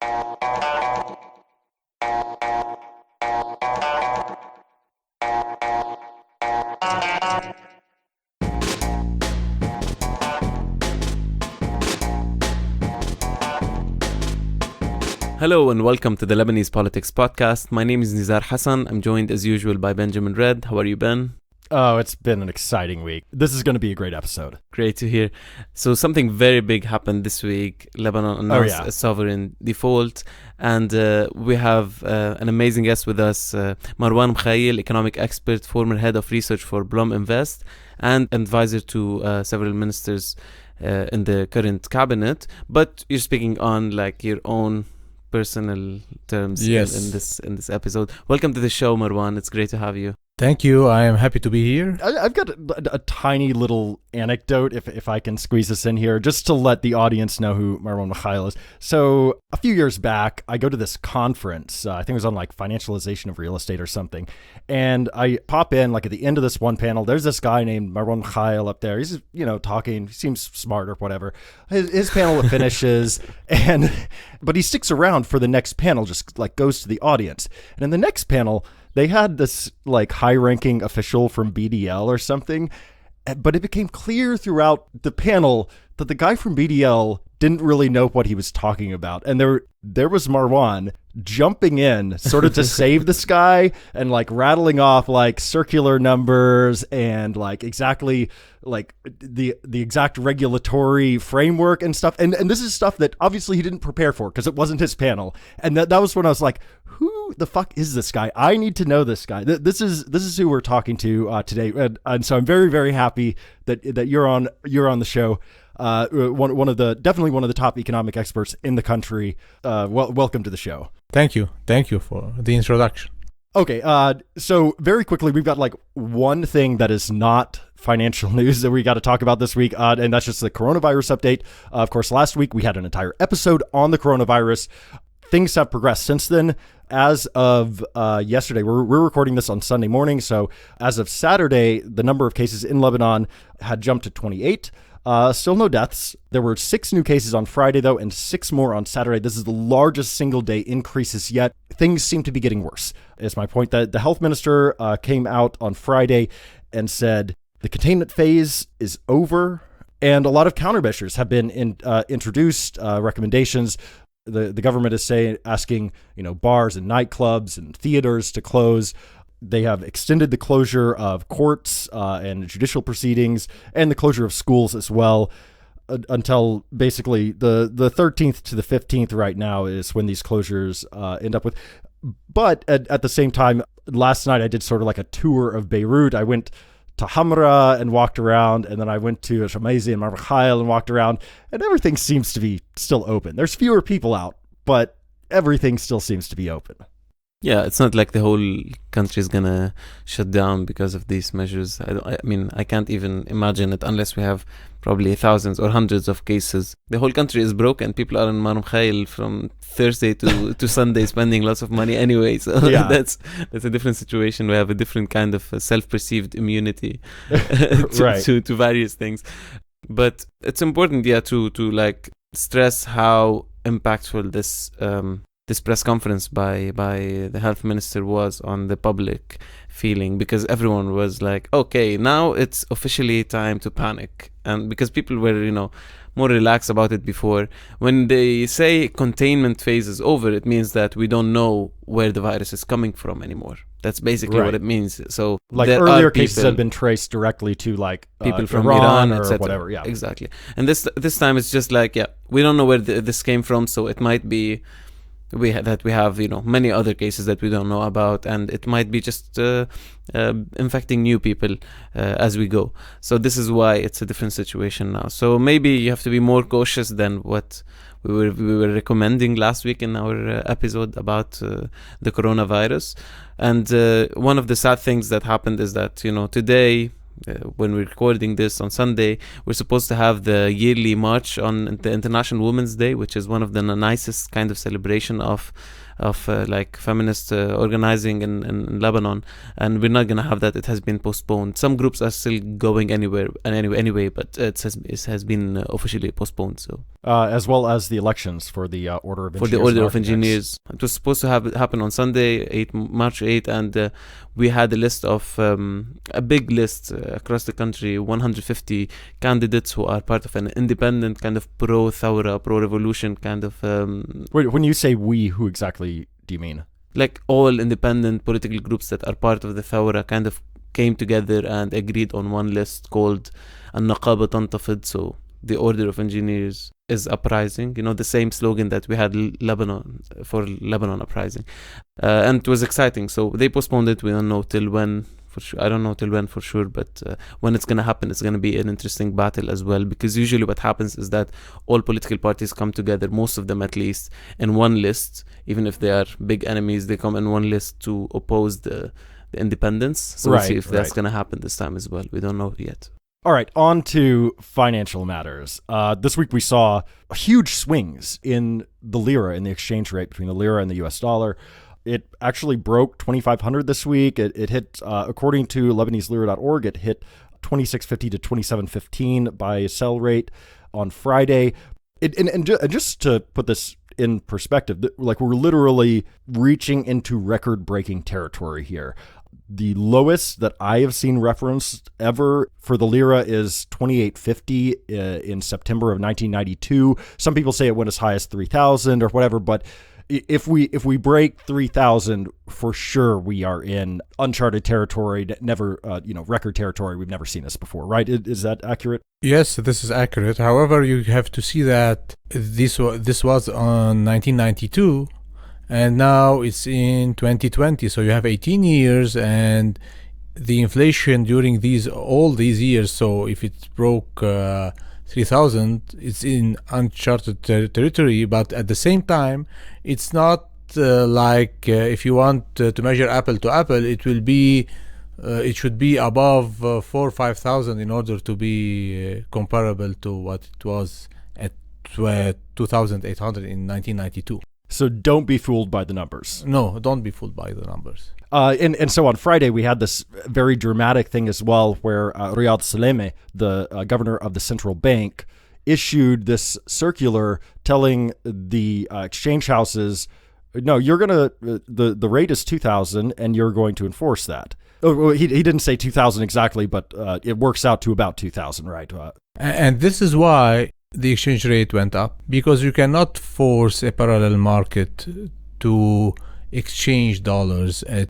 Hello and welcome to the Lebanese Politics Podcast. My name is Nizar Hassan. I'm joined as usual by Benjamin Red. How are you, Ben? Oh, it's been an exciting week. This is going to be a great episode. Great to hear. So something very big happened this week. Lebanon announced a sovereign default. And we have an amazing guest with us, Marwan Mikhael, economic expert, former head of research for Blominvest, and advisor to several ministers in the current cabinet. But you're speaking on like your own personal terms in this episode. Welcome to the show, Marwan. It's great to have you. Thank you. I am happy to be here. I've got a tiny little anecdote, if I can squeeze this in here, just to let the audience know who Marwan Mikhael is. So a few years back, I go to this conference. I think it was on like financialization of real estate or something. And I pop in like at the end of this one panel. There's this guy named Marwan Mikhael up there. He's, talking. He seems smart or whatever. His panel finishes, but he sticks around for the next panel, just like goes to the audience. And in the next panel, they had this like high-ranking official from BDL or something, but it became clear throughout the panel that the guy from BDL didn't really know what he was talking about. And there was Marwan jumping in sort of to save this guy and like rattling off like circular numbers and like exactly like the exact regulatory framework and stuff. And this is stuff that obviously he didn't prepare for because it wasn't his panel. And that was when I was like, who the fuck is this guy? I need to know this guy. This is who we're talking to today. And so I'm very, very happy that you're on the show. Definitely one of the top economic experts in the country. Welcome to the show. Thank you for the introduction. Okay, so very quickly, we've got like one thing that is not financial news that we got to talk about this week, and that's just the coronavirus update. Of course, last week we had an entire episode on the coronavirus. Things have progressed since then. As of yesterday, we're recording this on Sunday morning, so as of Saturday, the number of cases in Lebanon had jumped to 28. Still no deaths. There were 6 new cases on Friday, though, and 6 more on Saturday. This is the largest single-day increases yet. Things seem to be getting worse, is my point. That the health minister came out on Friday and said the containment phase is over, and a lot of countermeasures have been introduced, recommendations. The government is asking bars and nightclubs and theaters to close. They have extended the closure of courts and judicial proceedings and the closure of schools as well until basically the 13th to the 15th right now is when these closures end up with. But at the same time, last night I did sort of like a tour of Beirut. I went to Hamra and walked around, and then I went to Shamazi and Marwan Mikhael and walked around, and everything seems to be still open. There's fewer people out, but everything still seems to be open. Yeah, it's not like the whole country is gonna shut down because of these measures. I can't even imagine it unless we have probably thousands or hundreds of cases. The whole country is broken. People are in Marwan Mikhael from Thursday to Sunday spending lots of money anyway. So yeah. that's a different situation. We have a different kind of self-perceived immunity to various things. But it's important, to like stress how impactful this press conference by the health minister was on the public feeling, because everyone was like, okay, now it's officially time to panic. And because people were, more relaxed about it before. When they say containment phase is over, it means that we don't know where the virus is coming from anymore. That's basically what it means. So like earlier cases have been traced directly to like people from Iran or whatever. Yeah, exactly. And this time it's just like, we don't know where this came from. So it might be we have many other cases that we don't know about, and it might be just infecting new people as we go. So this is why it's a different situation now. So maybe you have to be more cautious than what we were recommending last week in our episode about the coronavirus. And one of the sad things that happened is that today, when we're recording this on Sunday, we're supposed to have the yearly march on the International Women's Day, which is one of the nicest kind of celebration of like feminist organizing in Lebanon, and we're not gonna have that. It has been postponed. Some groups are still going anyway, but it has been officially postponed. So as well as the elections for the Order of Engineers. It was supposed to happen on Sunday, March 8th, and we had a list of a big list across the country, 150 candidates who are part of an independent kind of pro-thawra, pro-revolution kind of... Wait, when you say we, who exactly do you mean? Like all independent political groups that are part of the thawra kind of came together and agreed on one list called An-Naqaba Tantafid, so the Order of Engineers is uprising, the same slogan that we had Lebanon uprising, and it was exciting. So they postponed it. We don't know till when for sure. I don't know till when for sure, but when it's gonna happen, it's gonna be an interesting battle as well, because usually what happens is that all political parties come together, most of them at least, in one list. Even if they are big enemies, they come in one list to oppose the independence. So we'll see if that's gonna happen this time as well. We don't know yet. All right, on to financial matters. This week we saw huge swings in the lira, in the exchange rate between the lira and the US dollar. It actually broke 2,500 this week. It hit, according to LebaneseLira.org, it hit 26.50 to 27.15 by sell rate on Friday. And just to put this in perspective, like we're literally reaching into record-breaking territory here. The lowest that I have seen referenced ever for the lira is 28.50 in September of 1992. Some people say it went as high as 3,000 or whatever, but if we break 3,000, for sure we are in uncharted territory, never record territory. We've never seen this before, right? Is that accurate? Yes, this is accurate. However, you have to see that this was on 1992. And now it's in 2020, so you have 18 years, and the inflation during all these years. So if it broke 3,000, it's in uncharted territory. But at the same time, it's not if you want to measure apple to apple, it should be above 4,000 or 5,000 in order to be comparable to what it was at 2,800 in 1992. So don't be fooled by the numbers. No, don't be fooled by the numbers. And so on Friday, we had this very dramatic thing as well, where Riyad Salameh, the governor of the central bank, issued this circular telling the exchange houses, no, you're going to, the rate is 2,000 and you're going to enforce that. Oh, he didn't say 2,000 exactly, but it works out to about 2,000, right? And this is why the exchange rate went up, because you cannot force a parallel market to exchange dollars at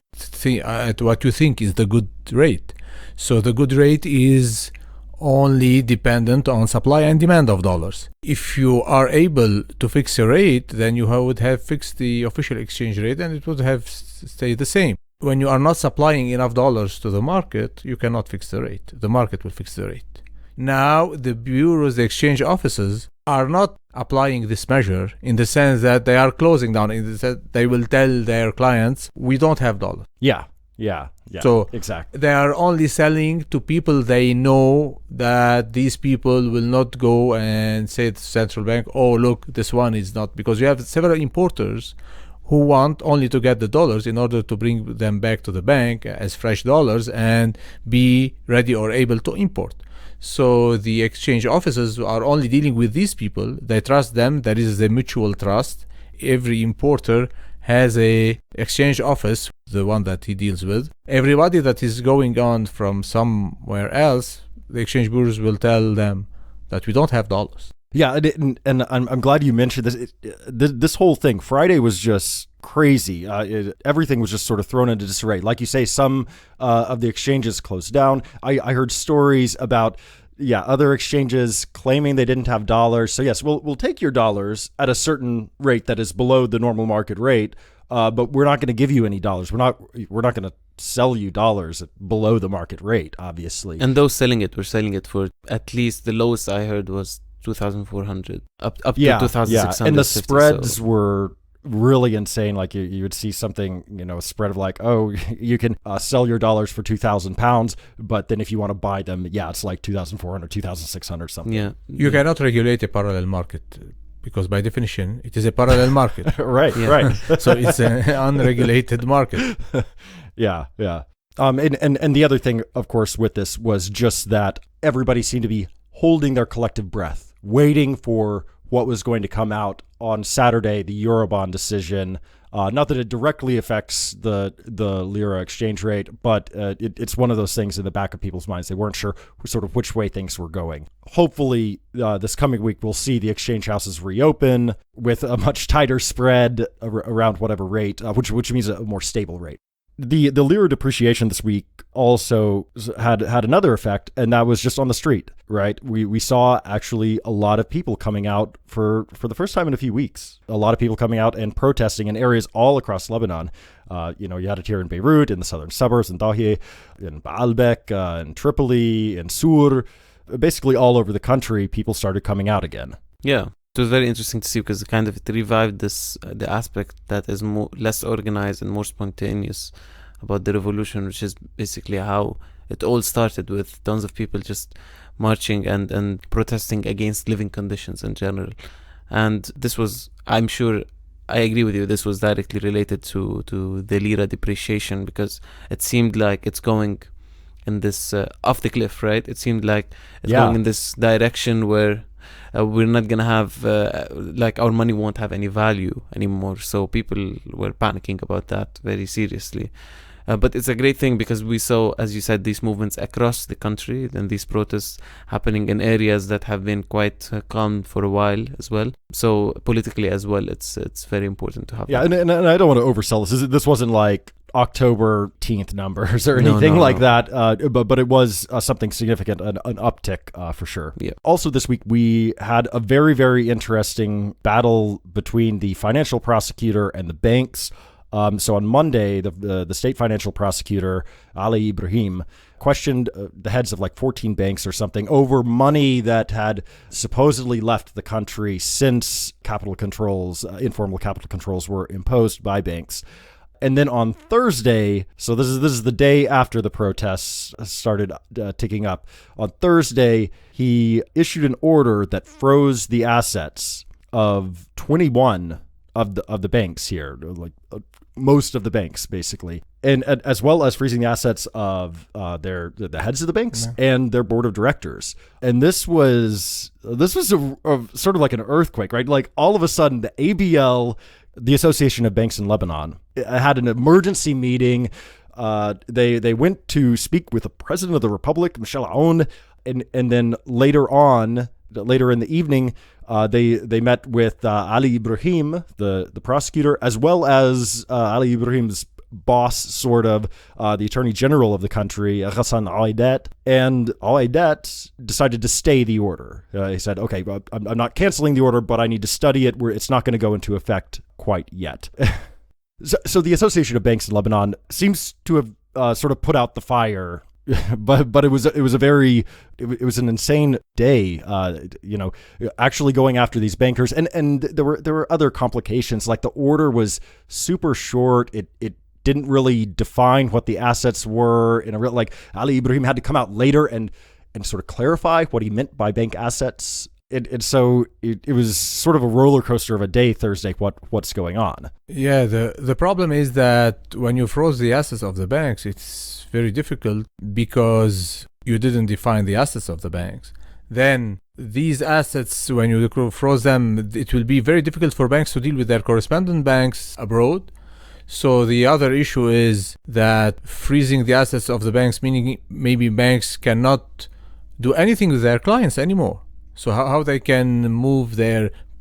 what you think is the good rate. So the good rate is only dependent on supply and demand of dollars. If you are able to fix a rate, then you would have fixed the official exchange rate and it would have stayed the same. When you are not supplying enough dollars to the market, you cannot fix the rate. The market will fix the rate. Now, the bureaus, the exchange offices, are not applying this measure in the sense that they are closing down. In the sense they will tell their clients, we don't have dollars. Yeah. So exactly, they are only selling to people they know that these people will not go and say to the central bank, oh, look, this one is not, because you have several importers who want only to get the dollars in order to bring them back to the bank as fresh dollars and be ready or able to import. So the exchange offices are only dealing with these people. They trust them. There is a mutual trust. Every importer has a exchange office, the one that he deals with. Everybody that is going on from somewhere else, the exchange bureaus will tell them that we don't have dollars. Yeah, and I'm glad you mentioned this. This whole thing, Friday was just crazy. Everything was just sort of thrown into disarray. Like you say, some of the exchanges closed down. I heard stories about other exchanges claiming they didn't have dollars. So yes, we'll take your dollars at a certain rate that is below the normal market rate, but we're not going to give you any dollars. We're not going to sell you dollars at below the market rate, obviously. And those selling it were selling it for at least, the lowest I heard was 2,400 up to 2,600. And the spreads were really insane. Like you would see something, a spread of like, oh, you can sell your dollars for 2,000 pounds, but then if you want to buy them, it's like 2,400, 2,600 something. You cannot regulate a parallel market because by definition, it is a parallel market. Right. So it's an unregulated market. Yeah. And the other thing, of course, with this was just that everybody seemed to be holding their collective breath, waiting for what was going to come out on Saturday, the Eurobond decision. Not that it directly affects the lira exchange rate, but it's one of those things in the back of people's minds. They weren't sure sort of which way things were going. Hopefully, this coming week, we'll see the exchange houses reopen with a much tighter spread around whatever rate, which means a more stable rate. The lira depreciation this week also had another effect, and that was just on the street, right? We saw actually a lot of people coming out for the first time in a few weeks. A lot of people coming out and protesting in areas all across Lebanon. You had it here in Beirut, in the southern suburbs, in Dahieh, in Baalbek, in Tripoli, in Sur. Basically all over the country, people started coming out again. Yeah. It was very interesting to see because it revived the aspect that is less organized and more spontaneous about the revolution, which is basically how it all started, with tons of people just marching and protesting against living conditions in general. And this was, I'm sure, I agree with you, this was directly related to the lira depreciation, because it seemed like it's going in this off the cliff, right? It seemed like it's going in this direction where we're not going to have, our money won't have any value anymore. So people were panicking about that very seriously. But it's a great thing because we saw, as you said, these movements across the country and these protests happening in areas that have been quite calm for a while as well. So politically as well, it's very important to have. Yeah, and I don't want to oversell this. This wasn't like October 10th numbers or anything that, but it was something significant, an uptick for sure. Yeah. Also this week, we had a very, very interesting battle between the financial prosecutor and the banks. So on Monday, the state financial prosecutor, Ali Ibrahim, questioned the heads of like 14 banks or something over money that had supposedly left the country since capital controls, informal capital controls were imposed by banks. And then on Thursday, so this is the day after the protests started ticking up. On Thursday, he issued an order that froze the assets of 21 of the banks here, like most of the banks basically, and as well as freezing the assets of the heads of the banks and their board of directors. And this was a sort of like an earthquake, right? Like all of a sudden, the ABL, the Association of Banks in Lebanon, had an emergency meeting. They went to speak with the president of the republic, Michel Aoun, and then later in the evening, they met with Ali Ibrahim, the prosecutor, as well as Ali Ibrahim's boss, sort of, the attorney general of the country, Ghassan Al-Aidat. And Al-Aidat decided to stay the order. He said, okay, I'm not canceling the order, but I need to study it, where it's not going to go into effect quite yet. So the Association of Banks in Lebanon seems to have sort of put out the fire, but it was an insane day, actually going after these bankers, and there were other complications. Like the order was super short. It didn't really define what the assets were in a real, like Ali Ibrahim had to come out later and sort of clarify what he meant by bank assets. And so it was sort of a roller coaster of a day Thursday, what's going on. Yeah, the problem is that when you froze the assets of the banks, it's very difficult because you didn't define the assets of the banks. Then these assets, when you froze them, it will be very difficult for banks to deal with their correspondent banks abroad. So the other issue is that freezing the assets of the banks, meaning maybe banks cannot do anything with their clients anymore. So how they can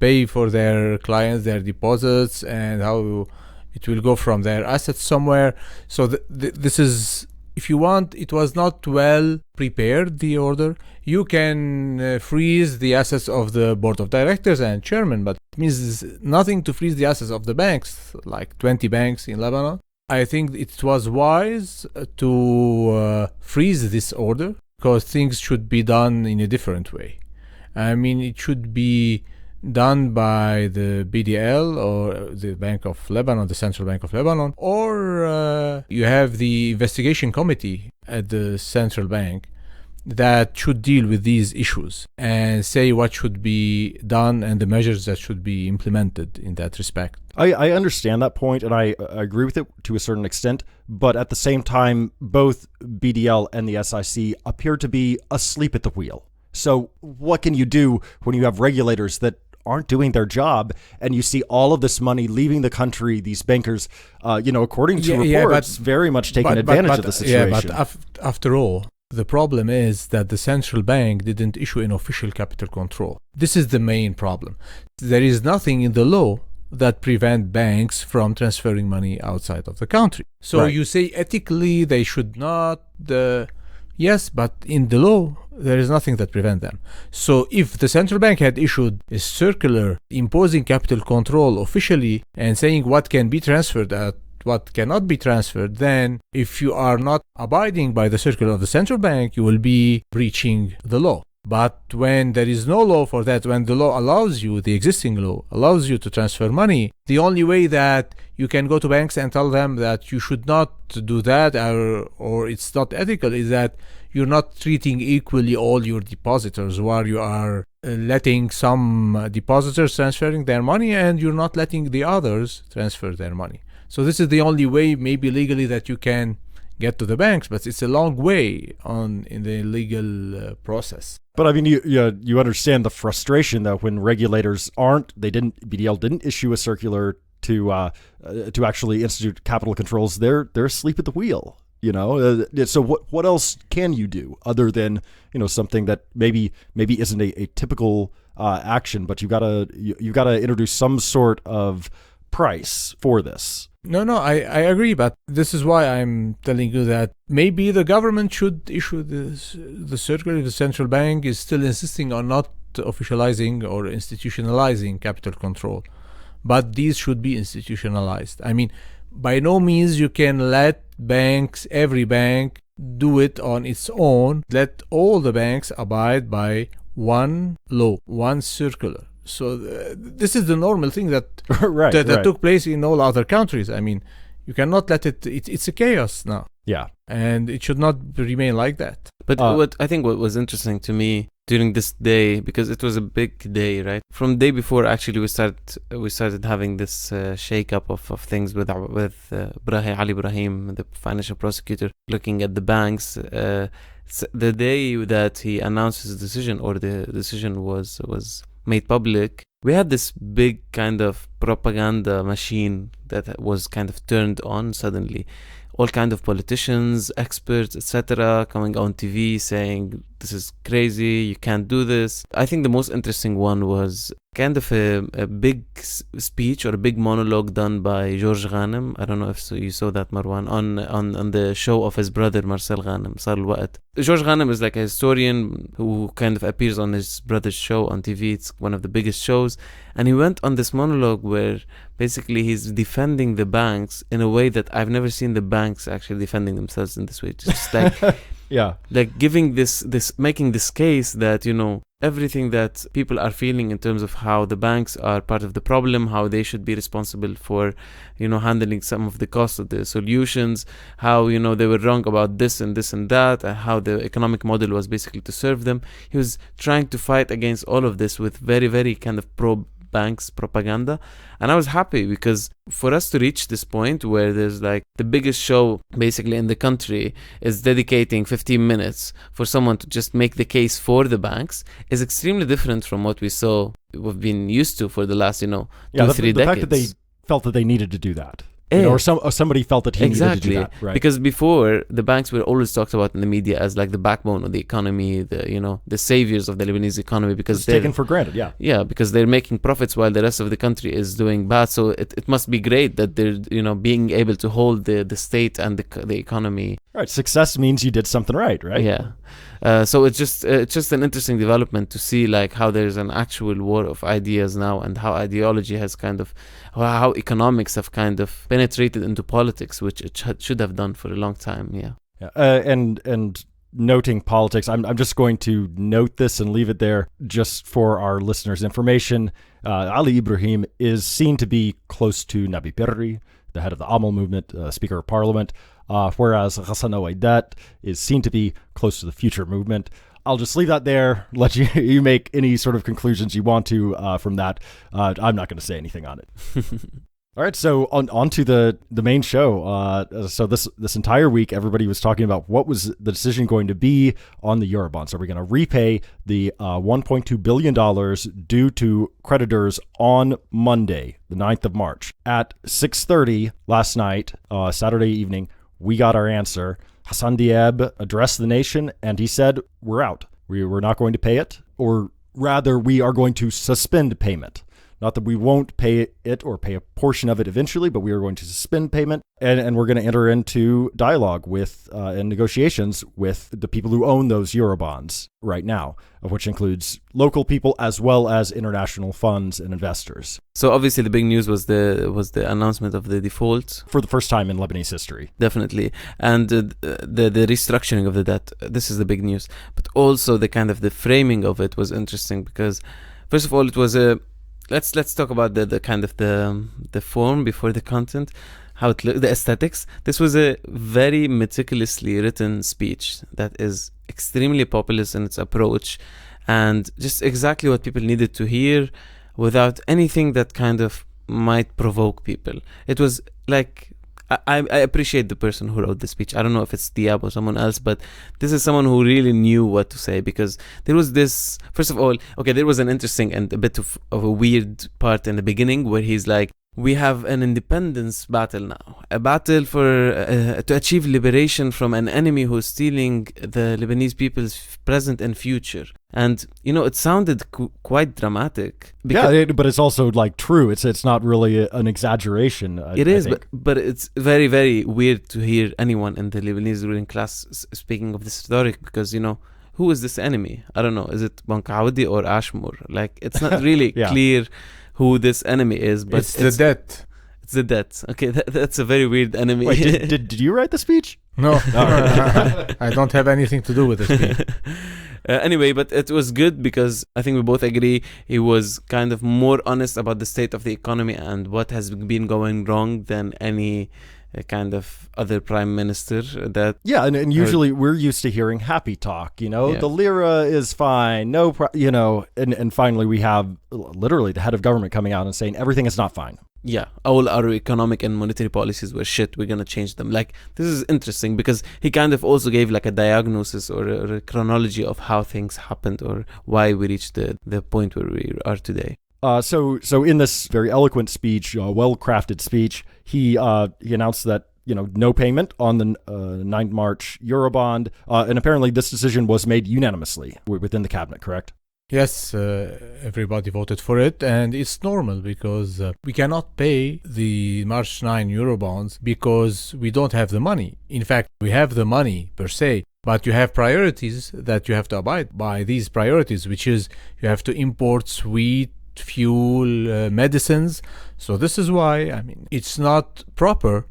pay for their clients, their deposits, and how it will go from their assets somewhere. So this is, if you want, it was not well prepared, the order. You can freeze the assets of the board of directors and chairman, but it means nothing to freeze the assets of the banks, like 20 banks in Lebanon. I think it was wise to freeze this order because things should be done in a different way. I mean, it should be done by the BDL or the Bank of Lebanon, the Central Bank of Lebanon, or you have the investigation committee at the central bank that should deal with these issues and say what should be done and the measures that should be implemented in that respect. I understand that point, and I agree with it to a certain extent, but at the same time, both BDL and the SIC appear to be asleep at the wheel. So what can you do when you have regulators that aren't doing their job, and you see all of this money leaving the country, these bankers, according to reports, very much taking advantage of the situation. Yeah, but after all, the problem is that the central bank didn't issue an official capital control. This is the main problem. There is nothing in the law that prevent banks from transferring money outside of the country. So you say ethically they should not. Yes, but in the law, there is nothing that prevents them. So if the central bank had issued a circular imposing capital control officially and saying what can be transferred at what cannot be transferred, then if you are not abiding by the circular of the central bank, you will be breaching the law. But when there is no law for that, when the law allows you, the existing law allows you to transfer money, the only way that you can go to banks and tell them that you should not do that or it's not ethical is that you're not treating equally all your depositors, where you are letting some depositors transferring their money and you're not letting the others transfer their money. So this is the only way, maybe legally, that you can get to the banks, but it's a long way in the legal process. But I mean, you understand the frustration that when regulators BDL didn't issue a circular to actually institute capital controls, they're asleep at the wheel. So what else can you do other than something that maybe isn't a typical action, but you've got to introduce some sort of price for this. No, I agree, but this is why I'm telling you that maybe the government should issue the circular if the central bank is still insisting on not officializing or institutionalizing capital control. But these should be institutionalized. I mean, by no means you can let every bank do it on its own. Let all the banks abide by one law, one circular. So this is the normal thing that took place in all other countries. I mean, you cannot let it's a chaos now. Yeah. And it should not remain like that. But what was interesting to me during this day, because it was a big day, right? From the day before, actually, we started having this shake-up of things with Ali Ibrahim, the financial prosecutor, looking at the banks. The day that he announced his decision, or the decision was made public, we had this big kind of propaganda machine that was kind of turned on suddenly. All kind of politicians, experts, etc., coming on TV saying this is crazy, you can't do this. I think the most interesting one was kind of a big speech or a big monologue done by George Ghanem. I don't know if you saw that, Marwan, on the show of his brother Marcel Ghanem, Sar al-Waqt. George Ghanem is like a historian who kind of appears on his brother's show on TV. It's one of the biggest shows. And he went on this monologue where basically he's defending the banks in a way that I've never seen the banks actually defending themselves in this way. Just like like giving making this case that everything that people are feeling in terms of how the banks are part of the problem, how they should be responsible for handling some of the cost of the solutions, how they were wrong about this and that, and how the economic model was basically to serve them. He was trying to fight against all of this with very, very kind of pro-banks propaganda. And I was happy because for us to reach this point where there's like the biggest show basically in the country is dedicating 15 minutes for someone to just make the case for the banks is extremely different from what we've been used to for the last 3 decades. The fact that they felt that they needed to do that. Or somebody felt that he needed to do that. Right. Because before, the banks were always talked about in the media as like the backbone of the economy, the saviors of the Lebanese economy, because they're taken for granted. Yeah, because they're making profits while the rest of the country is doing bad. So it must be great that they're being able to hold the state and the economy. Right. Success means you did something right. Yeah. So it's just an interesting development to see like how there's an actual war of ideas now, and how ideology has how economics have kind of penetrated into politics, which it should have done for a long time. Yeah. And noting politics, I'm just going to note this and leave it there just for our listeners' information. Ali Ibrahim is seen to be close to Nabi Berri, the head of the Amal movement, Speaker of Parliament, whereas Hassan Ouaidat is seen to be close to the Future movement. I'll just leave that there, let you make any sort of conclusions you want to from that. I'm not going to say anything on it. All right, so on to the main show. So this entire week, everybody was talking about what was the decision going to be on the Eurobonds. Are we going to repay the $1.2 billion due to creditors on Monday, the 9th of March? At 6:30 last night, Saturday evening, we got our answer. Hassan Diab addressed the nation, and he said, we're out. We're not going to pay it, or rather, we are going to suspend payment. Not that we won't pay it or pay a portion of it eventually, but we are going to suspend payment, and we're going to enter into dialogue with and negotiations with the people who own those Eurobonds right now, which includes local people as well as international funds and investors. So obviously the big news was the announcement of the default For the first time in Lebanese history. Definitely. And the restructuring of the debt, this is the big news. But also the kind of the framing of it was interesting because, first of all, it was a... Let's talk about the kind of the form before the content, how it looked, the aesthetics. This was a very meticulously written speech that is extremely populist in its approach and just exactly what people needed to hear without anything that kind of might provoke people. It was like... I appreciate the person who wrote the speech. I don't know if it's Diab or someone else, but this is someone who really knew what to say, because there was this, first of all, okay, there was an interesting and a bit of a weird part in the beginning where he's like, we have an independence battle now, a battle for to achieve liberation from an enemy who's stealing the Lebanese people's present and future. And, you know, it sounded quite dramatic. Yeah, but it's also like true. It's not really an exaggeration. It is, but it's very, very weird to hear anyone in the Lebanese ruling class speaking of this rhetoric because, you know, who is this enemy? I don't know. Is it Bankaudi or Ashmur? Like, it's not really clear who this enemy is, but it's the debt. It's the debt. Okay, that's a very weird enemy. Wait, did you write the speech? No, I don't have anything to do with the speech. Anyway, but it was good because I think we both agree he was kind of more honest about the state of the economy and what has been going wrong than any kind of other prime minister that... Yeah, and usually we're used to hearing happy talk, you know, the lira is fine, you know, and finally we have literally the head of government coming out and saying everything is not fine. Yeah, all our economic and monetary policies were shit, we're going to change them. Like, this is interesting because he kind of also gave like a diagnosis or a chronology of how things happened or why we reached the point where we are today. So in this very eloquent speech, well-crafted speech, he announced that, you know, no payment on the 9th March Eurobond, and apparently this decision was made unanimously within the cabinet, correct? Yes, everybody voted for it, and it's normal because we cannot pay the March 9 Eurobonds because we don't have the money. In fact, we have the money per se, but you have priorities that you have to abide by. These priorities, which is you have to import wheat, fuel, medicines. So this is why, I mean, it's not proper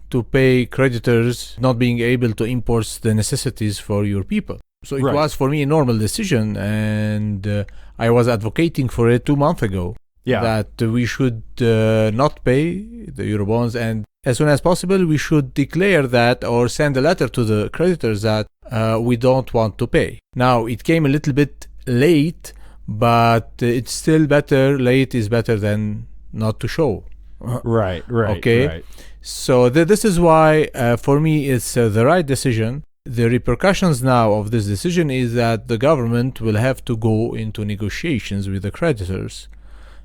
to pay creditors not being able to import the necessities for your people. So it was for me a normal decision, and I was advocating for it 2 months ago that we should not pay the Eurobonds, and as soon as possible we should declare that or send a letter to the creditors that we don't want to pay. Now, it came a little bit late, but it's still better. Late is better than not to show. Right. Okay. Right. So this is why for me it's the right decision. The repercussions now of this decision is that the government will have to go into negotiations with the creditors,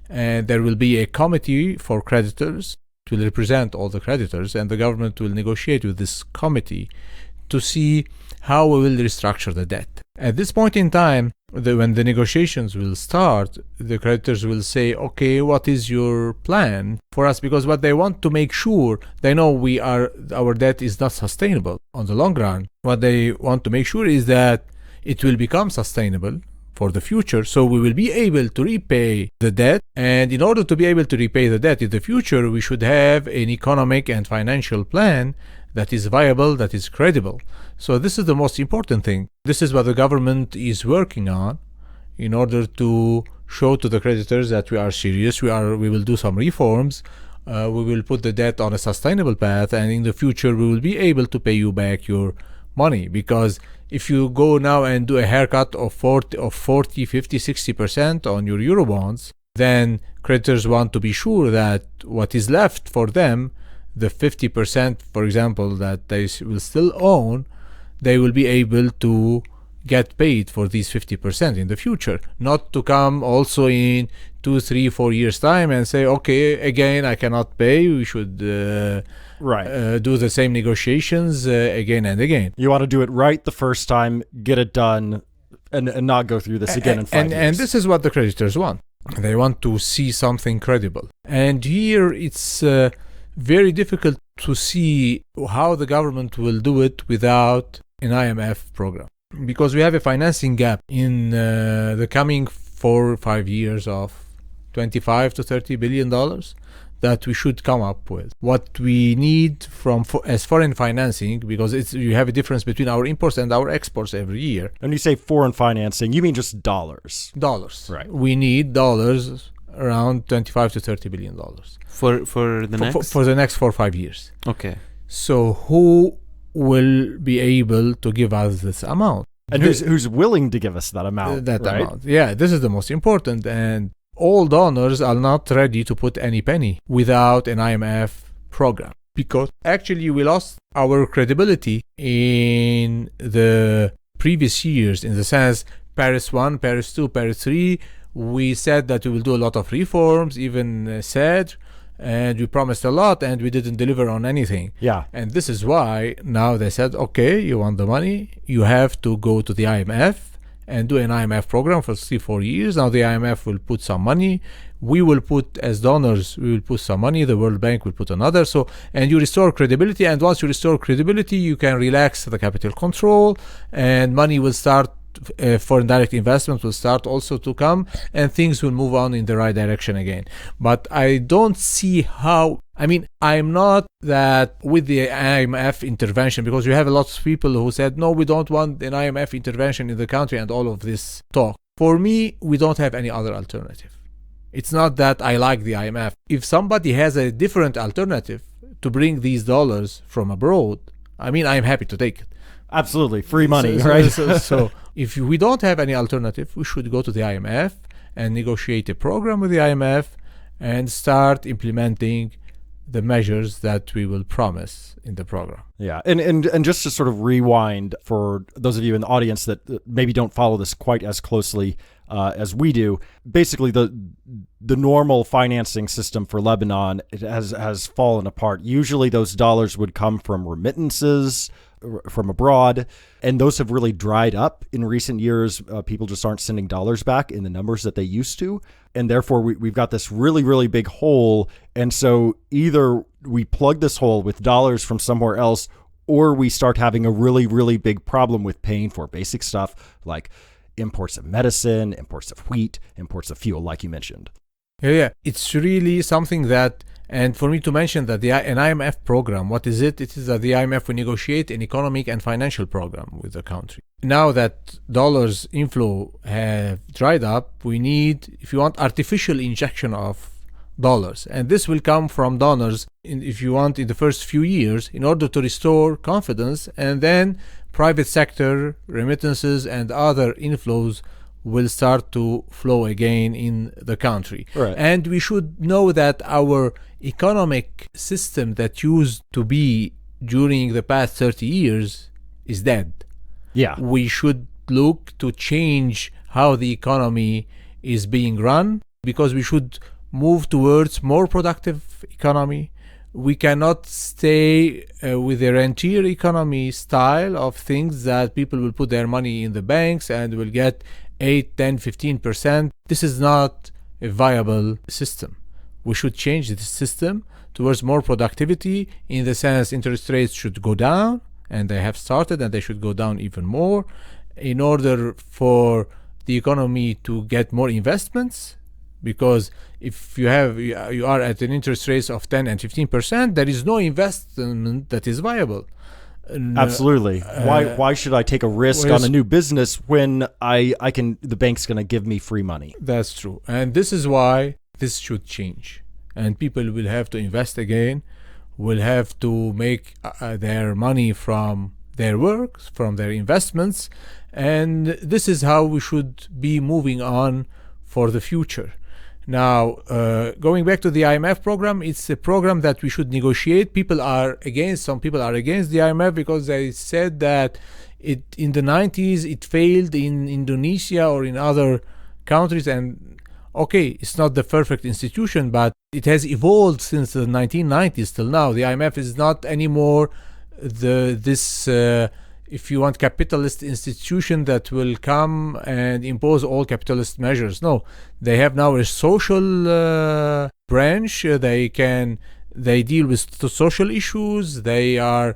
and there will be a committee for creditors. It will represent all the creditors, and the government will negotiate with this committee to see how we will restructure the debt. At this point in time, when the negotiations will start, the creditors will say, okay, what is your plan for us? Because what they want to make sure, they know our debt is not sustainable on the long run. What they want to make sure is that it will become sustainable for the future, so we will be able to repay the debt. And in order to be able to repay the debt in the future, we should have an economic and financial plan that is viable, that is credible. So this is the most important thing. This is what the government is working on in order to show to the creditors that we are serious, we will do some reforms. we will put the debt on a sustainable path, and in the future we will be able to pay you back your money. Because if you go now and do a haircut of 40, 50, 60% on your Eurobonds, then creditors want to be sure that what is left for them, the 50%, for example, that they will still own, they will be able to get paid for these 50% in the future, not to come also in 2, 3, 4 years time and say, okay, again, I cannot pay, we should do the same negotiations again and again. You want to do it right the first time, get it done, and not go through this again in 5 years. And this is what the creditors want. They want to see something credible. And here it's very difficult to see how the government will do it without an IMF program. Because we have a financing gap in the coming 4 or 5 years of $25 to $30 billion that we should come up with. What we need as foreign financing, because you have a difference between our imports and our exports every year. When you say foreign financing, you mean just dollars? Dollars. Right. We need dollars around $25 to $30 billion. For the next 4 or 5 years. Okay. So who will be able to give us this amount? And who's willing to give us that amount? Amount. Yeah, this is the most important. And all donors are not ready to put any penny without an IMF program. Because actually we lost our credibility in the previous years, in the sense Paris 1, Paris 2, Paris 3, we said that we will do a lot of reforms, even said, and we promised a lot, and we didn't deliver on anything. Yeah. And this is why now they said, okay, you want the money, you have to go to the IMF and do an IMF program for 3-4 years. Now the IMF will put some money. We will put, as donors, we will put some money. The World Bank will put another. So, and you restore credibility. And once you restore credibility, you can relax the capital control, and money will start. Foreign direct investment will start also to come, and things will move on in the right direction again. But I don't see how. I mean, I'm not that with the IMF intervention, because you have a lot of people who said, no, we don't want an IMF intervention in the country and all of this talk. For me, we don't have any other alternative. It's not that I like the IMF. If somebody has a different alternative to bring these dollars from abroad, I mean, I'm happy to take it. Absolutely. Free money, right? So if we don't have any alternative, we should go to the IMF and negotiate a program with the IMF and start implementing the measures that we will promise in the program. Yeah. And just to sort of rewind for those of you in the audience that maybe don't follow this quite as closely as we do, basically the normal financing system for Lebanon, it has fallen apart. Usually those dollars would come from remittances from abroad, and those have really dried up in recent years. People just aren't sending dollars back in the numbers that they used to, and therefore we've got this really, really big hole. And so either we plug this hole with dollars from somewhere else, or we start having a really, really big problem with paying for basic stuff like imports of medicine, imports of wheat, imports of fuel, like you mentioned. Yeah. It's really something that, and for me to mention that an IMF program, what is it? It is that the IMF will negotiate an economic and financial program with the country. Now that dollars inflow have dried up, we need, if you want, artificial injection of dollars. And this will come from donors, if you want, in the first few years, in order to restore confidence. And then private sector remittances and other inflows will start to flow again in the country. Right. And we should know that our economic system that used to be during the past 30 years is dead. Yeah. We should look to change how the economy is being run, because we should move towards more productive economy. We cannot stay with the rentier economy style of things that people will put their money in the banks and will get 8, 10, 15%. This is not a viable system. We should change the system towards more productivity, in the sense interest rates should go down, and they have started, and they should go down even more in order for the economy to get more investments. Because if you are at an interest rate of 10 and 15%, there is no investment that is viable. Absolutely. Why should I take a risk on a new business when the bank's going to give me free money? That's true. And this is why this should change. and people will have to invest again, will have to make their money from their work, from their investments, and this is how we should be moving on for the future. Now, going back to the IMF program, it's a program that we should negotiate. Some people are against the IMF because they said that in the 90s it failed in Indonesia or in other countries, and okay, it's not the perfect institution, but it has evolved since the 1990s till now. The IMF is not anymore this if you want, capitalist institution that will come and impose all capitalist measures. No, they have now a social branch. They deal with the social issues. They are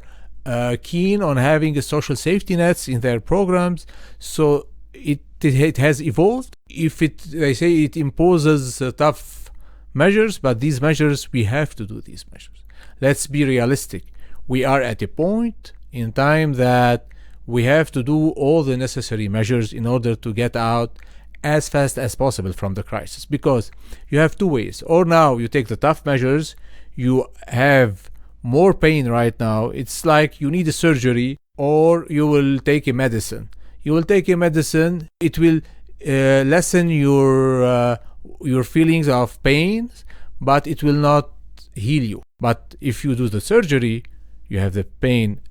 keen on having a social safety nets in their programs. So it has evolved. They say it imposes tough measures, but these measures, we have to do these measures. Let's be realistic. We are at a point in time that we have to do all the necessary measures in order to get out as fast as possible from the crisis, because you have two ways. Or now you take the tough measures, you have more pain right now. It's like you need a surgery, or you will take a medicine. You will take a medicine, it will lessen your feelings of pain, but it will not heal you. But if you do the surgery, you have the pain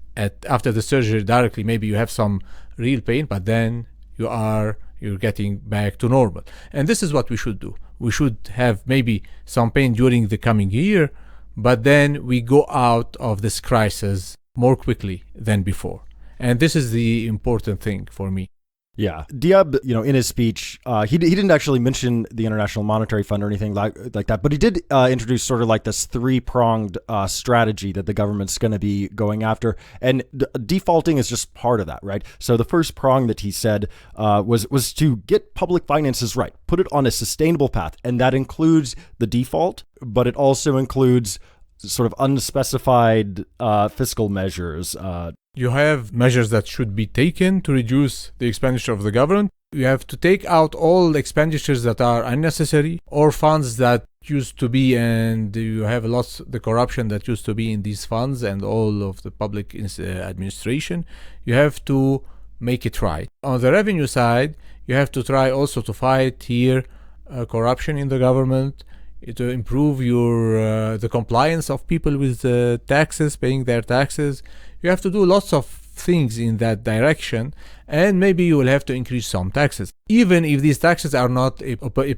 after the surgery directly. Maybe you have some real pain, but then you're getting back to normal. And this is what we should do. We should have maybe some pain during the coming year, but then we go out of this crisis more quickly than before. And this is the important thing for me. Yeah. Diab, in his speech, he didn't actually mention the International Monetary Fund or anything like that, but he did introduce sort of like this three-pronged strategy that the government's going to be going after. And defaulting is just part of that, right? So the first prong that he said was to get public finances right, put it on a sustainable path. And that includes the default, but it also includes sort of unspecified fiscal measures. You have measures that should be taken to reduce the expenditure of the government. You have to take out all expenditures that are unnecessary, or funds that used to be, and you have the corruption that used to be in these funds and all of the public administration. You have to make it right. On the revenue side, you have to try also to fight here corruption in the government, to improve the compliance of people with taxes, paying their taxes. You have to do lots of things in that direction, and maybe you will have to increase some taxes, even if these taxes are not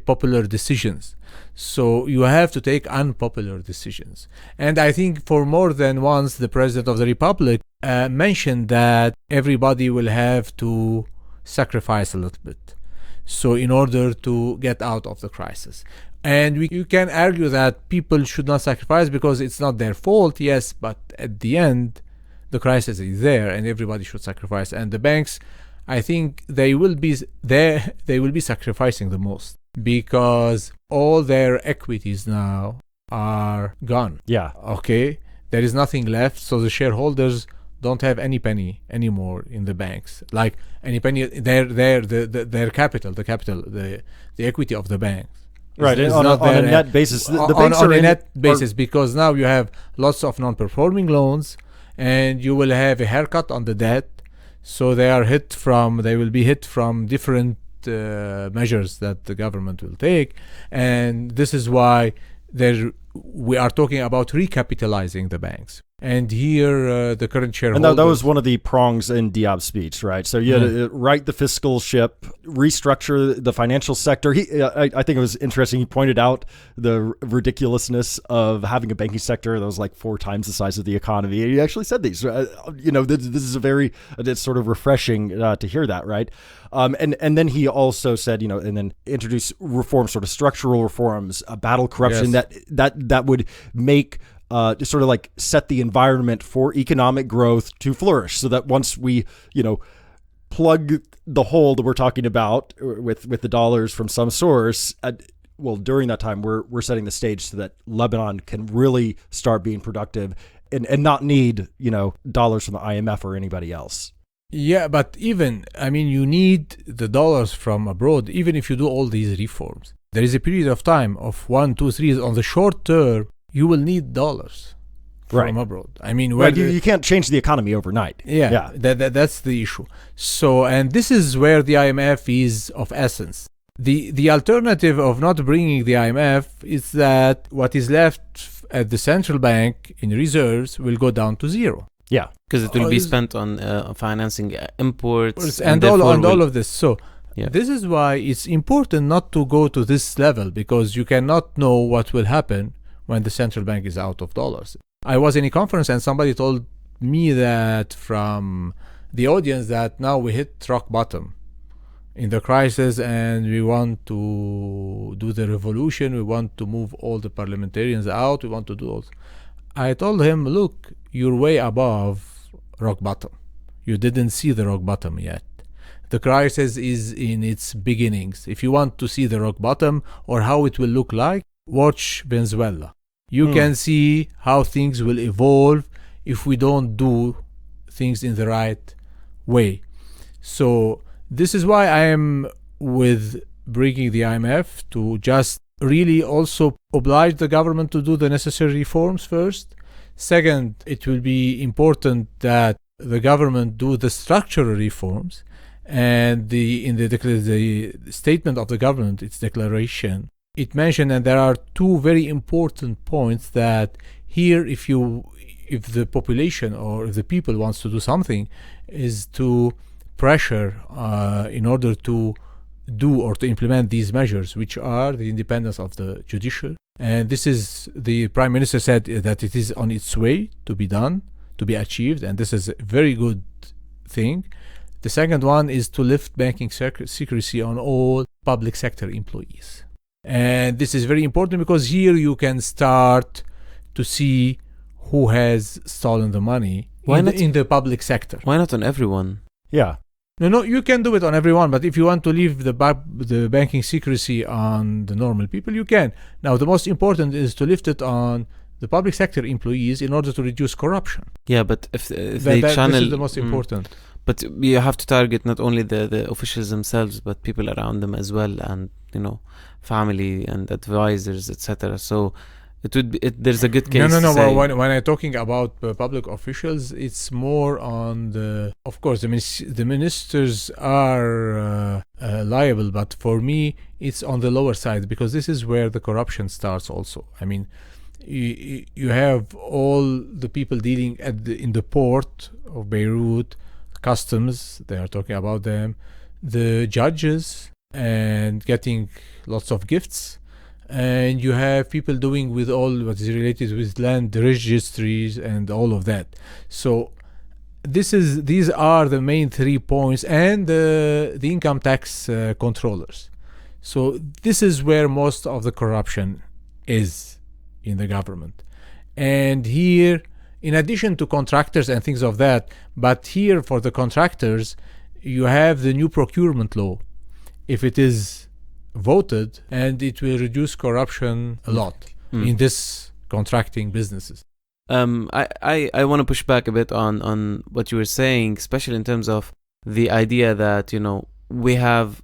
popular decisions. So you have to take unpopular decisions. And I think for more than once, the President of the Republic mentioned that everybody will have to sacrifice a little bit, so in order to get out of the crisis. And you can argue that people should not sacrifice because it's not their fault, yes, but at the end, the crisis is there and everybody should sacrifice. And the banks, I think they will be sacrificing the most, because all their equities now are gone. Yeah. Okay. There is nothing left. So the shareholders don't have any penny anymore in the banks. Like any penny, their capital, the equity of the banks. Right, on a net basis. The banks on a net basis, because now you have lots of non-performing loans, and you will have a haircut on the debt. So they will be hit from different measures that the government will take. And this is why we are talking about recapitalizing the banks. And here, the current shareholders... And that was one of the prongs in Diab's speech, right? So you had to right the fiscal ship, restructure the financial sector. I think it was interesting. He pointed out the ridiculousness of having a banking sector that was like 4 times the size of the economy. He actually said these. This is it's sort of refreshing to hear that, right? And then he also said, and then introduce reforms, sort of structural reforms, battle corruption, yes, that would make... sort of like set the environment for economic growth to flourish, so that once we, plug the hole that we're talking about with the dollars from some source, during that time, we're setting the stage so that Lebanon can really start being productive and not need, dollars from the IMF or anybody else. Yeah, but you need the dollars from abroad, even if you do all these reforms. there is a period of time of 1, 2, 3 on the short term, you will need dollars from abroad. I mean, you can't change the economy overnight. Yeah. That's the issue. So, and this is where the IMF is of essence. The alternative of not bringing the IMF is that what is left at the central bank in reserves will go down to zero. Yeah, because it will be spent on financing imports and all of this. So this is why it's important not to go to this level, because you cannot know what will happen when the central bank is out of dollars. I was in a conference and somebody told me that from the audience that now we hit rock bottom in the crisis and we want to do the revolution, we want to move all the parliamentarians out, we want to do all. I told him, look, you're way above rock bottom. You didn't see the rock bottom yet. The crisis is in its beginnings. If you want to see the rock bottom or how it will look like, watch Venezuela. You can see how things will evolve if we don't do things in the right way. So this is why I am with bringing the IMF to just really also oblige the government to do the necessary reforms first. Second, it will be important that the government do the structural reforms. And in the statement of the government, its declaration, it mentioned, and there are two very important points, that here if the population or if the people wants to do something, is to pressure in order to do or to implement these measures, which are the independence of the judiciary. And this is, the Prime Minister said that it is on its way to be done, to be achieved, and this is a very good thing. The second one is to lift banking secrecy on all public sector employees. And this is very important because here you can start to see who has stolen the money in the public sector. Why not on everyone? Yeah. No, you can do it on everyone, but if you want to leave the banking secrecy on the normal people, you can. Now, the most important is to lift it on the public sector employees in order to reduce corruption. Yeah, but if they channel... This is the most important. But you have to target not only the officials themselves, but people around them as well, and, family and advisors, etc. So it would be, there's a good case. No. When I'm talking about public officials, it's more on of course, the ministers are liable, but for me, it's on the lower side, because this is where the corruption starts also. I mean, you have all the people dealing in the port of Beirut, customs, they are talking about them, the judges, and getting lots of gifts. And you have people doing with all what is related with land registries and all of that. So these are the main 3 points, and the income tax controllers. So this is where most of the corruption is in the government. And here, in addition to contractors and things of that, but here for the contractors, you have the new procurement law. If it is voted, and it will reduce corruption a lot in this contracting businesses. I want to push back a bit on what you were saying, especially in terms of the idea that we have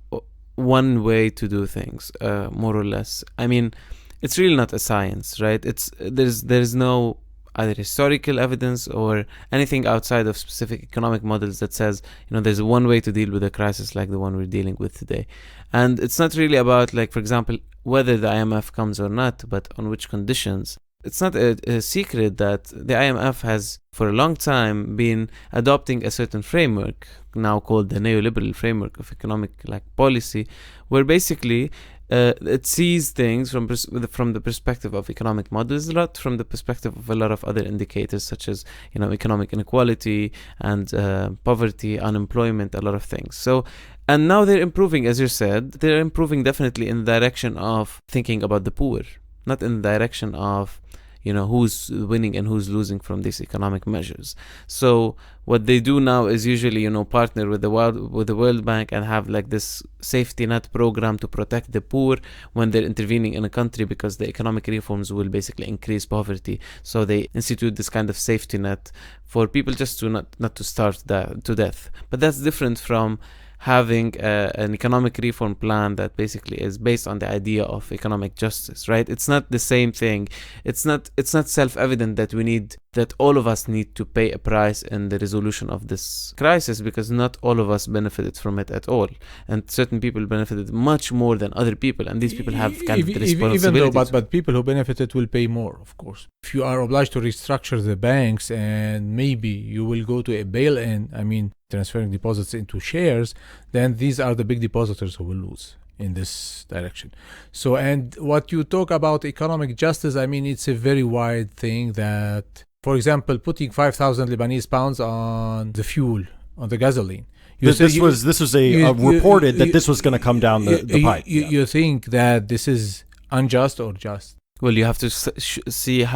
one way to do things, more or less. I mean, it's really not a science, right? There's no either historical evidence or anything outside of specific economic models that says, there's one way to deal with a crisis like the one we're dealing with today. And it's not really about, like, for example, whether the IMF comes or not, but on which conditions. It's not a secret that the IMF has, for a long time, been adopting a certain framework, now called the neoliberal framework of economic policy, where basically it sees things from the perspective of economic models, not from the perspective of a lot of other indicators such as economic inequality and poverty, unemployment, a lot of things. So, and now they're improving, as you said, they're improving definitely in the direction of thinking about the poor, not in the direction of who's winning and who's losing from these economic measures. So what they do now is usually, partner with the World Bank and have this safety net program to protect the poor when they're intervening in a country, because the economic reforms will basically increase poverty. So they institute this kind of safety net for people just to not to starve to death. But that's different from having an economic reform plan that basically is based on the idea of economic justice, right? It's not the same thing. It's not self-evident that all of us need to pay a price in the resolution of this crisis, because not all of us benefited from it at all, and certain people benefited much more than other people, and these people have kind of the responsibility. But people who benefited will pay more, of course. If you are obliged to restructure the banks and maybe you will go to a bail-in, transferring deposits into shares, then these are the big depositors who will lose in this direction. So, and what you talk about economic justice, it's a very wide thing that, for example, putting 5,000 Lebanese pounds on the fuel, on the gasoline. This was reported that this was going to come down the pipe. You think that this is unjust or just? Well, you have to see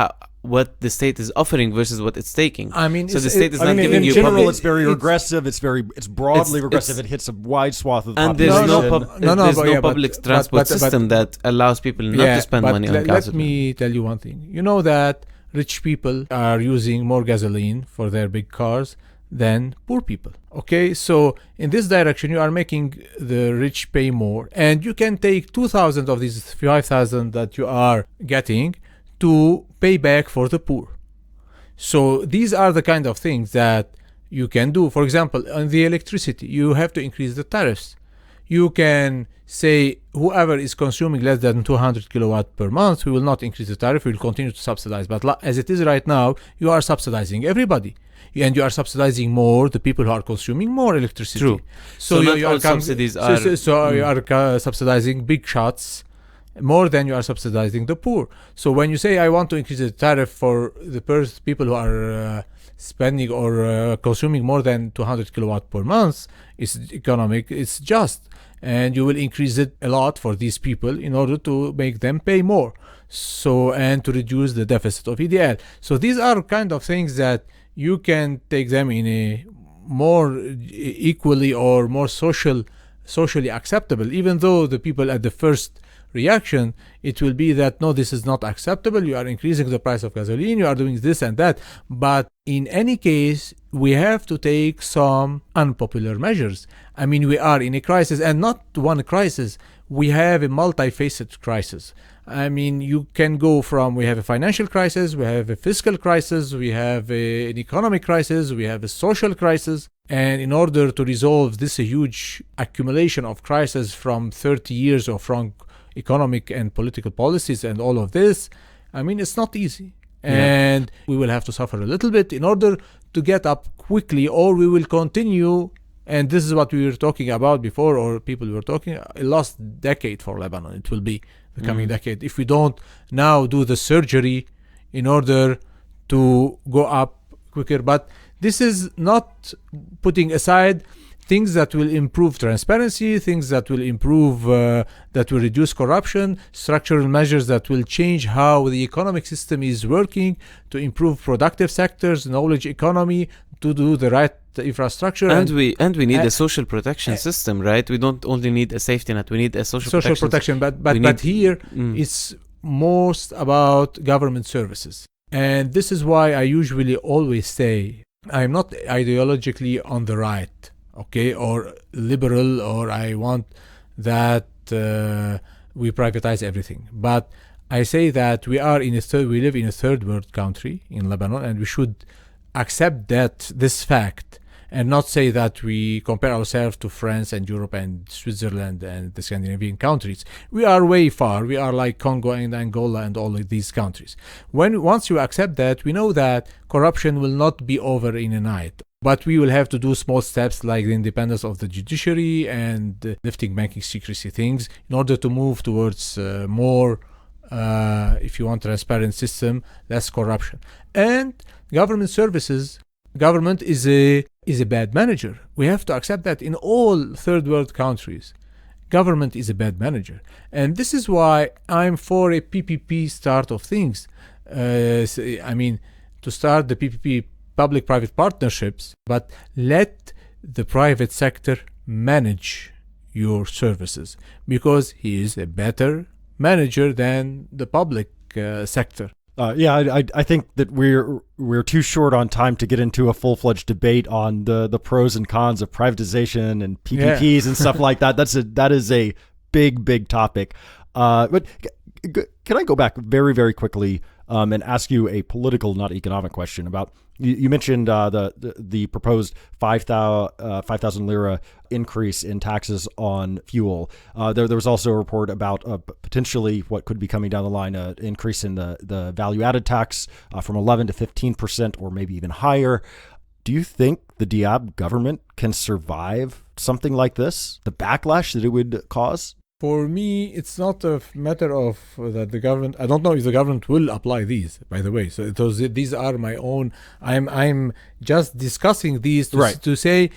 what the state is offering versus what it's taking. So the state is not giving you. In general, it's very regressive. It's broadly regressive. It hits a wide swath of the population. And there's no public transport system that allows people not to spend money on gasoline. Let me tell you one thing. You know that rich people are using more gasoline for their big cars than poor people. Okay, so in this direction, you are making the rich pay more, and you can take 2,000 of these 5,000 that you are getting to pay back for the poor. So these are the kind of things that you can do. For example, on the electricity, you have to increase the tariffs. You can say whoever is consuming less than 200 kilowatt per month, we will not increase the tariff, we will continue to subsidize. But as it is right now, you are subsidizing everybody. And you are subsidizing more the people who are consuming more electricity. True. So you are subsidies are... So you are subsidizing big shots more than you are subsidizing the poor. So when you say, I want to increase the tariff for the people who are spending or consuming more than 200 kilowatt per month, it's economic, it's just. And you will increase it a lot for these people in order to make them pay more. So, and to reduce the deficit of EDL. So these are kind of things that you can take them in a more equally or more socially acceptable, even though the people at the first reaction, it will be that, no, this is not acceptable. You are increasing the price of gasoline. You are doing this and that. But in any case, we have to take some unpopular measures. We are in a crisis, and not one crisis. We have a multifaceted crisis. You can go from, we have a financial crisis, we have a fiscal crisis, we have an economic crisis, we have a social crisis. And in order to resolve this huge accumulation of crises from 30 years of wrong economic and political policies and all of this, it's not easy. And we will have to suffer a little bit in order to get up quickly, or we will continue. And this is what we were talking about before, or people were talking, a lost decade for Lebanon. It will be the coming decade if we don't now do the surgery in order to go up quicker. But this is not putting aside things that will improve transparency, things that will improve, that will reduce corruption, structural measures that will change how the economic system is working, to improve productive sectors, knowledge economy, to do the right infrastructure. And we need a social protection system, right? We don't only need a safety net, we need a social protection. But here it's most about government services. And this is why I usually always say I'm not ideologically on the right, okay, or liberal, or I want that we privatize everything. But I say that we live in a third world country in Lebanon, and we should accept this fact, and not say that we compare ourselves to France and Europe and Switzerland and the Scandinavian countries. We are way far. We are like Congo and Angola and all of these countries. Once you accept that, we know that corruption will not be over in a night. But we will have to do small steps like the independence of the judiciary and lifting banking secrecy things in order to move towards more, if you want, transparent system, less corruption. And government services, government is a bad manager. We have to accept that in all third world countries. Government is a bad manager. And this is why I'm for a PPP start of things. To start the PPP, public-private partnerships, but let the private sector manage your services, because he is a better manager than the public sector. I think that we're too short on time to get into a full-fledged debate on the pros and cons of privatization and PPPs and stuff like that. That is a big topic. But can I go back very, very quickly and ask you a political, not economic question about, you mentioned the proposed 5,000 lira increase in taxes on fuel. There was also a report about potentially what could be coming down the line, an increase in the value-added tax from 11 to 15% or maybe even higher. Do you think the Diab government can survive something like this, the backlash that it would cause? For me, it's not a matter of that the government. I don't know if the government will apply these. By the way, so these are my own. I'm just discussing these to say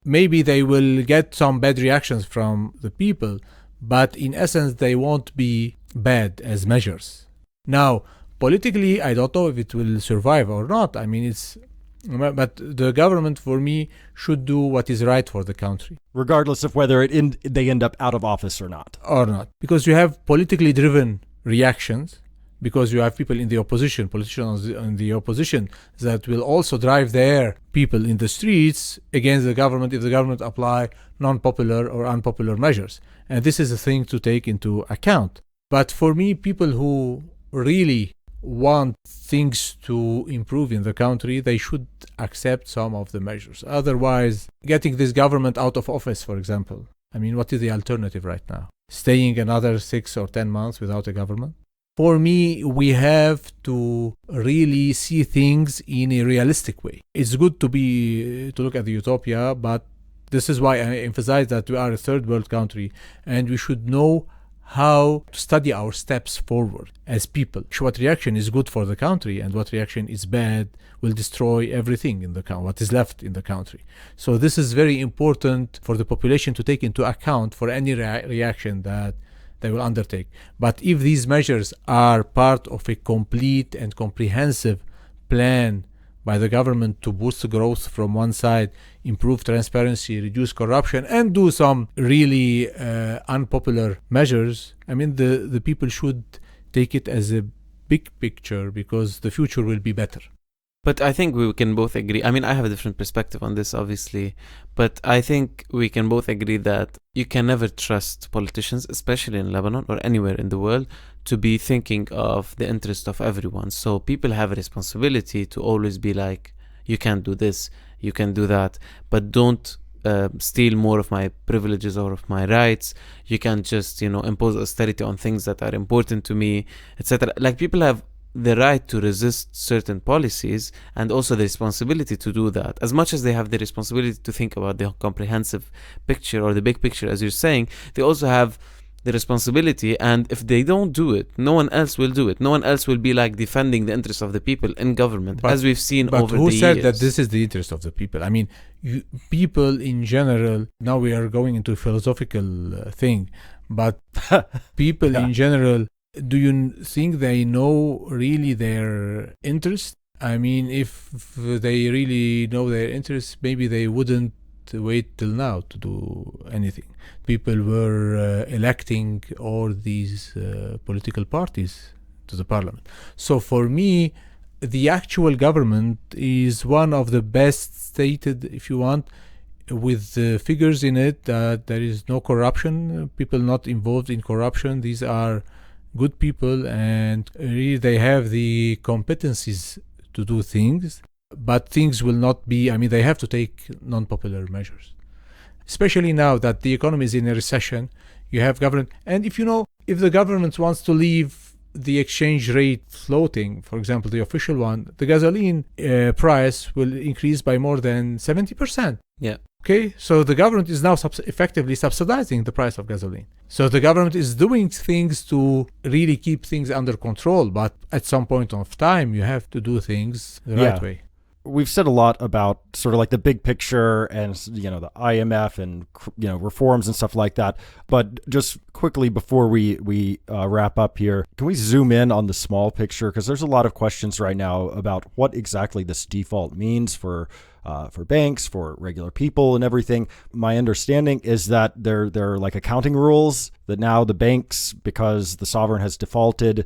maybe they will get some bad reactions from the people, but in essence they won't be bad as measures. Now, politically, I don't know if it will survive or not. I mean, but the government, for me, should do what is right for the country, regardless of whether they end up out of office or not. Because you have politically driven reactions, because you have people in the opposition, politicians in the opposition, that will also drive their people in the streets against the government if the government apply non-popular or unpopular measures. And this is a thing to take into account. But for me, people who really want things to improve in the country, they should accept some of the measures. Otherwise, getting this government out of office, for example, I mean, what is the alternative right now? Staying another 6 or 10 months without a government? For me, we have to really see things in a realistic way. It's good to look at the utopia, but this is why I emphasize that we are a third world country and we should know how to study our steps forward as people. What reaction is good for the country and what reaction is bad will destroy everything in the country, what is left in the country. So this is very important for the population to take into account for any reaction that they will undertake. But if these measures are part of a complete and comprehensive plan by the government to boost growth from one side, improve transparency, reduce corruption, and do some really unpopular measures, I mean, the people should take it as a big picture because the future will be better. But I think we can both agree. I mean, I have a different perspective on this, obviously. But I think we can both agree that you can never trust politicians, especially in Lebanon or anywhere in the world, to be thinking of the interest of everyone. So people have a responsibility to always be like, you can't do this, you can do that, but don't steal more of my privileges or of my rights. You can't just, impose austerity on things that are important to me, etc. Like, people have the right to resist certain policies and also the responsibility to do that, as much as they have the responsibility to think about the comprehensive picture or the big picture, as you're saying. They also have the responsibility, and if they don't do it, no one else will do it. No one else will be like defending the interests of the people in government, as we've seen over the years. But who said that this is the interest of the people? I mean, people in general, now we are going into a philosophical thing, but people in general, do you think they know really their interest? I mean, if they really know their interest, maybe they wouldn't wait till now to do anything. People were electing all these political parties to the parliament. So for me, the actual government is one of the best stated, if you want, with the figures in it that there is no corruption, people not involved in corruption. These are good people and really they have the competencies to do things, but things will not be, I mean, they have to take non-popular measures. Especially now that the economy is in a recession, you have government, and if the government wants to leave the exchange rate floating, for example, the official one, the gasoline price will increase by more than 70%. Yeah. Okay, so the government is now effectively subsidizing the price of gasoline. So the government is doing things to really keep things under control, but at some point of time, you have to do things the right way. We've said a lot about sort of like the big picture and, the IMF and, reforms and stuff like that. But just quickly before we wrap up here, can we zoom in on the small picture? Because there's a lot of questions right now about what exactly this default means for banks, for regular people and everything. My understanding is that there are like accounting rules that now the banks, because the sovereign has defaulted,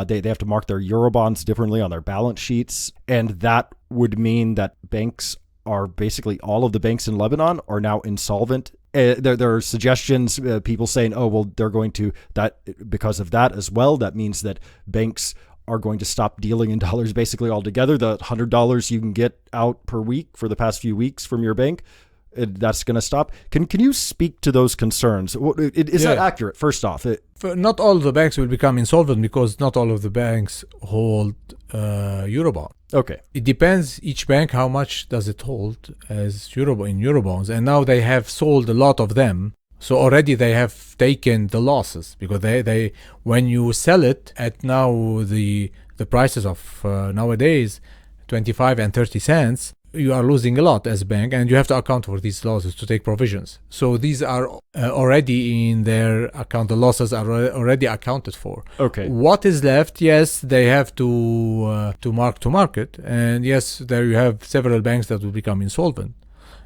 they have to mark their Eurobonds differently on their balance sheets. And that would mean that banks are basically all of the banks in Lebanon are now insolvent. There are suggestions, people saying, oh, well, they're going to, that because of that as well, that means that banks are going to stop dealing in dollars basically altogether. The $100 you can get out per week for the past few weeks from your bank, that's going to stop. Can you speak to those concerns? Is that accurate, first off? Not all the banks will become insolvent because not all of the banks hold Eurobond. Okay. It depends each bank how much does it hold as in Eurobonds. And now they have sold a lot of them. So already they have taken the losses because they when you sell it at now the prices of nowadays 25 and 30 cents, you are losing a lot as a bank, and you have to account for these losses to take provisions. So these are already in their account. The losses are already accounted for. Okay. What is left? Yes, they have to mark to market, and yes, there you have several banks that will become insolvent.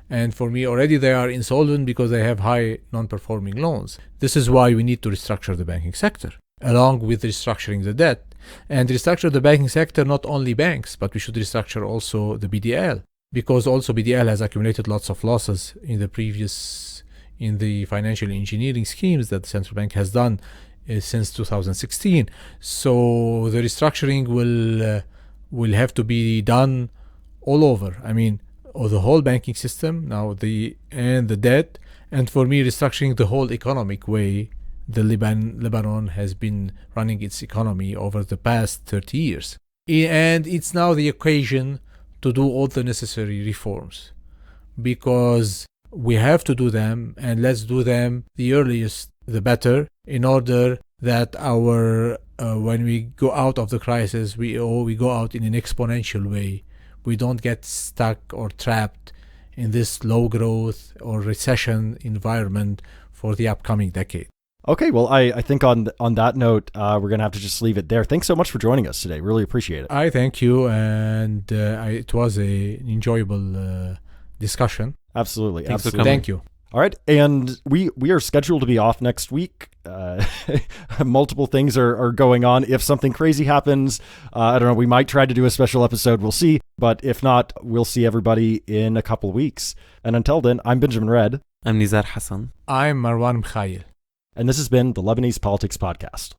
And for me, already they are insolvent because they have high non-performing loans. This is why we need to restructure the banking sector, along with restructuring the debt. And restructure the banking sector, not only banks, but we should restructure also the BDL. Because also BDL has accumulated lots of losses in the financial engineering schemes that the central bank has done since 2016. So the restructuring will have to be done all over. I mean, or the whole banking system now, the debt, and for me, restructuring the whole economic way the Lebanon has been running its economy over the past 30 years. And it's now the occasion to do all the necessary reforms, because we have to do them, and let's do them the earliest the better, in order that our when we go out of the crisis, we go out in an exponential way. We don't get stuck or trapped in this low growth or recession environment for the upcoming decade. Okay, well, I think on that note, we're going to have to just leave it there. Thanks so much for joining us today. Really appreciate it. I thank you, and it was an enjoyable discussion. Absolutely. Thank you. All right, and we are scheduled to be off next week. Multiple things are going on. If something crazy happens, I don't know, we might try to do a special episode. We'll see. But if not, we'll see everybody in a couple of weeks. And until then, I'm Benjamin Red. I'm Nizar Hassan. I'm Marwan Mikhael. And this has been the Lebanese Politics Podcast.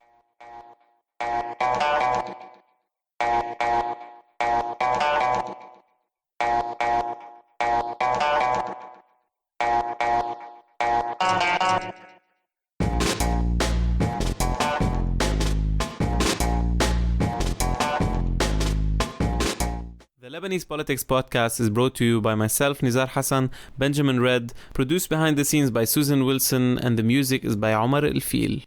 The Lebanese Politics Podcast is brought to you by myself, Nizar Hassan, Benjamin Red, produced behind the scenes by Susan Wilson, and the music is by Omar El Fil.